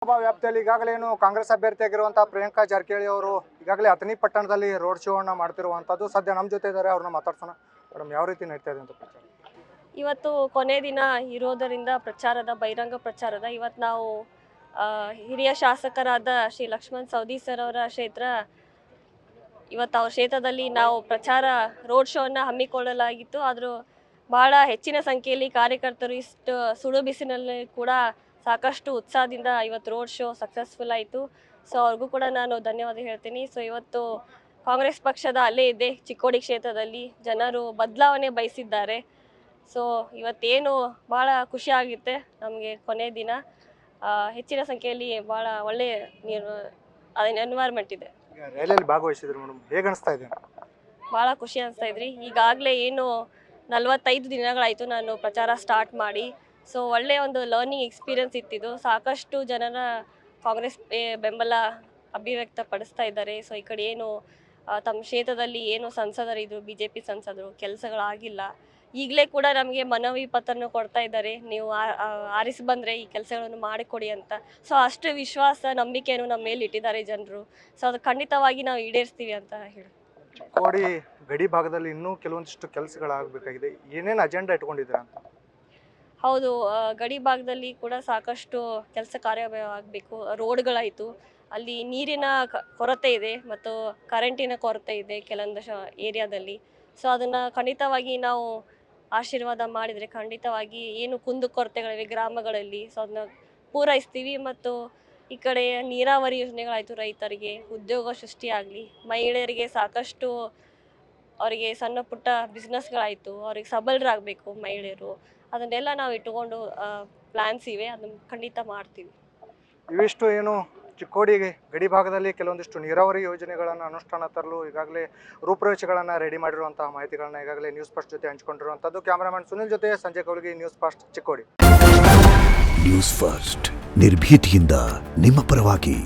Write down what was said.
ಲೋಕಸಭಾ ವ್ಯಾಪ್ತಿಯಲ್ಲಿ ಈಗಾಗಲೇ ಕಾಂಗ್ರೆಸ್ ಅಭ್ಯರ್ಥಿಯಾಗಿರುವಂತಹ ಪ್ರಿಯಾಂಕಾ ಜಾರಕಿಹೊಳಿ ಅವರು ಈಗಾಗಲೇ ಅಥಣಿ ಪಟ್ಟಣದಲ್ಲಿ ರೋಡ್ ಶೋ ಅನ್ನ ಮಾಡ್ತಿರುವಂತದ್ದು. ಸದ್ಯ ನಮ್ಮ ಜೊತೆ ಇದ್ದಾರೆ, ಅವ್ರನ್ನ ಮಾತಾಡ್ಸೋಣ. ಮೇಡಮ್, ಯಾವ ರೀತಿ ನಡೀತಾ ಇದೆ ಅಂತ ಪ್ರಚಾರ? ಇವತ್ತು ಕೊನೆ ದಿನ ಇರೋದರಿಂದ ಬಹಿರಂಗ ಪ್ರಚಾರದ ಇವತ್ತು ನಾವು ಹಿರಿಯ ಶಾಸಕರಾದ ಶ್ರೀ ಲಕ್ಷ್ಮಣ್ ಸವದಿ ಸರ್ ಅವರ ಕ್ಷೇತ್ರ, ಇವತ್ತು ಅವ್ರ ಕ್ಷೇತ್ರದಲ್ಲಿ ನಾವು ಪ್ರಚಾರ ರೋಡ್ ಶೋ ಅನ್ನು ಹಮ್ಮಿಕೊಳ್ಳಲಾಗಿತ್ತು. ಆದರೂ ಬಹಳ ಹೆಚ್ಚಿನ ಸಂಖ್ಯೆಯಲ್ಲಿ ಕಾರ್ಯಕರ್ತರು ಇಷ್ಟು ಸುಡು ಬಿಸಿಲಿನಲ್ಲಿ ಕೂಡ ಸಾಕಷ್ಟು ಉತ್ಸಾಹದಿಂದ ಇವತ್ತು ರೋಡ್ ಶೋ ಸಕ್ಸಸ್ಫುಲ್ ಆಯಿತು. ಸೊ ಅವ್ರಿಗೂ ಕೂಡ ನಾನು ಧನ್ಯವಾದ ಹೇಳ್ತೀನಿ. ಸೊ ಇವತ್ತು ಕಾಂಗ್ರೆಸ್ ಪಕ್ಷದ ಅಲೆ ಇದೆ ಚಿಕ್ಕೋಡಿ ಕ್ಷೇತ್ರದಲ್ಲಿ, ಜನರು ಬದಲಾವಣೆ ಬಯಸಿದ್ದಾರೆ. ಸೊ ಇವತ್ತೇನು ಭಾಳ ಖುಷಿ ಆಗುತ್ತೆ ನಮಗೆ. ಕೊನೆ ದಿನ ಹೆಚ್ಚಿನ ಸಂಖ್ಯೆಯಲ್ಲಿ ಭಾಳ ಒಳ್ಳೆ ಎನ್ವೈರ್ಮೆಂಟ್ ಇದೆ. ರ್ಯಾಲಿಯಲ್ಲಿ ಭಾಗವಹಿಸಿದ್ರು ಮೇಡಮ್, ಹೇಗೆ ಅನಿಸ್ತಾ ಇದೆ? ಭಾಳ ಖುಷಿ ಅನಿಸ್ತಾ ಇದ್ರಿ. ಈಗಾಗಲೇ ಏನು 45 ದಿನಗಳಾಯಿತು ನಾನು ಪ್ರಚಾರ ಸ್ಟಾರ್ಟ್ ಮಾಡಿ. ಸೊ ಒಳ್ಳೆಯ ಒಂದು ಲರ್ನಿಂಗ್ ಎಕ್ಸ್ಪೀರಿಯನ್ಸ್ ಇತ್ತಿದ್ದು. ಸಾಕಷ್ಟು ಜನರ ಕಾಂಗ್ರೆಸ್ ಬೆಂಬಲ ಅಭಿವ್ಯಕ್ತಪಡಿಸ್ತಾ ಇದ್ದಾರೆ. ಸೊ ಈ ಕಡೆ ಏನು ತಮ್ಮ ಕ್ಷೇತ್ರದಲ್ಲಿ ಏನು ಸಂಸದರಿದ್ರು, BJP ಸಂಸದರು, ಕೆಲಸಗಳಾಗಿಲ್ಲ. ಈಗಲೇ ಕೂಡ ನಮಗೆ ಮನವಿ ಪತ್ರನ ಕೊಡ್ತಾ ಇದ್ದಾರೆ, ನೀವು ಆರಿಸಿ ಬಂದರೆ ಈ ಕೆಲಸಗಳನ್ನು ಮಾಡಿಕೊಡಿ ಅಂತ. ಸೊ ಅಷ್ಟು ವಿಶ್ವಾಸ, ನಂಬಿಕೆಯನ್ನು ನಮ್ಮ ಮೇಲೆ ಇಟ್ಟಿದ್ದಾರೆ ಜನರು. ಸೊ ಅದು ಖಂಡಿತವಾಗಿ ನಾವು ಈಡೇರಿಸ್ತೀವಿ ಅಂತ ಹೇಳಿ. ಚಿಕ್ಕೋಡಿ ಗಡಿ ಭಾಗದಲ್ಲಿ ಇನ್ನೂ ಕೆಲವೊಂದಿಷ್ಟು ಕೆಲಸಗಳಾಗಬೇಕಾಗಿದೆ. ಏನೇನು ಅಜೆಂಡಾ ಇಟ್ಕೊಂಡಿದ್ದೀರಾ ಅಂತ? ಹೌದು, ಗಡಿ ಭಾಗದಲ್ಲಿ ಕೂಡ ಸಾಕಷ್ಟು ಕೆಲಸ ಕಾರ್ಯ ಆಗಬೇಕು. ರೋಡ್ಗಳಾಯಿತು, ಅಲ್ಲಿ ನೀರಿನ ಕೊರತೆ ಇದೆ ಮತ್ತು ಕರೆಂಟಿನ ಕೊರತೆ ಇದೆ ಕೆಲವೊಂದು ಏರಿಯಾದಲ್ಲಿ. ಸೊ ಅದನ್ನು ಖಂಡಿತವಾಗಿ ನಾವು ಆಶೀರ್ವಾದ ಮಾಡಿದರೆ ಖಂಡಿತವಾಗಿ ಏನು ಕುಂದುಕೊರತೆಗಳಿವೆ ಗ್ರಾಮಗಳಲ್ಲಿ, ಸೊ ಅದನ್ನ ಪೂರೈಸ್ತೀವಿ. ಮತ್ತು ಈ ಕಡೆ ನೀರಾವರಿ ಯೋಜನೆಗಳಾಯಿತು, ರೈತರಿಗೆ ಉದ್ಯೋಗ ಸೃಷ್ಟಿಯಾಗಲಿ, ಮಹಿಳೆಯರಿಗೆ ಸಾಕಷ್ಟು ಅವರಿಗೆ ಸಣ್ಣ ಪುಟ್ಟ ಬಿಸ್ನೆಸ್ಗಳಾಯಿತು, ಅವ್ರಿಗೆ ಸಬಲರಾಗಬೇಕು ಮಹಿಳೆಯರು. ಅದನ್ನೆಲ್ಲ ನಾವು ಇಟ್ಟುಕೊಂಡು ಪ್ಲ್ಯಾನ್ಸ್ ಇವೆ, ಅದನ್ನು ಖಂಡಿತ ಮಾಡ್ತೀವಿ. ಇವಿಷ್ಟು ಏನು ಚಿಕ್ಕೋಡಿ ಗಡಿ ಭಾಗದಲ್ಲಿ ಕೆಲವೊಂದಿಷ್ಟು ನೀರಾವರಿ ಯೋಜನೆಗಳನ್ನು ಅನುಷ್ಠಾನ ತರಲು ಈಗಾಗಲೇ ರೂಪುರೇಷೆಗಳನ್ನು ರೆಡಿ ಮಾಡಿರುವಂತಹ ಮಾಹಿತಿಗಳನ್ನ ಈಗಾಗಲೇ ನ್ಯೂಸ್ ಫಸ್ಟ್ ಜೊತೆ ಹಂಚಿಕೊಂಡಿರುವಂಥದ್ದು. ಕ್ಯಾಮರಾಮನ್ ಸುನಿಲ್ ಜೊತೆ Sanjay Kaulgi, news first Chikkodi. News first ನಿರ್ಭೀತಿಯಿಂದ ನಿಮ್ಮ ಪರವಾಗಿ.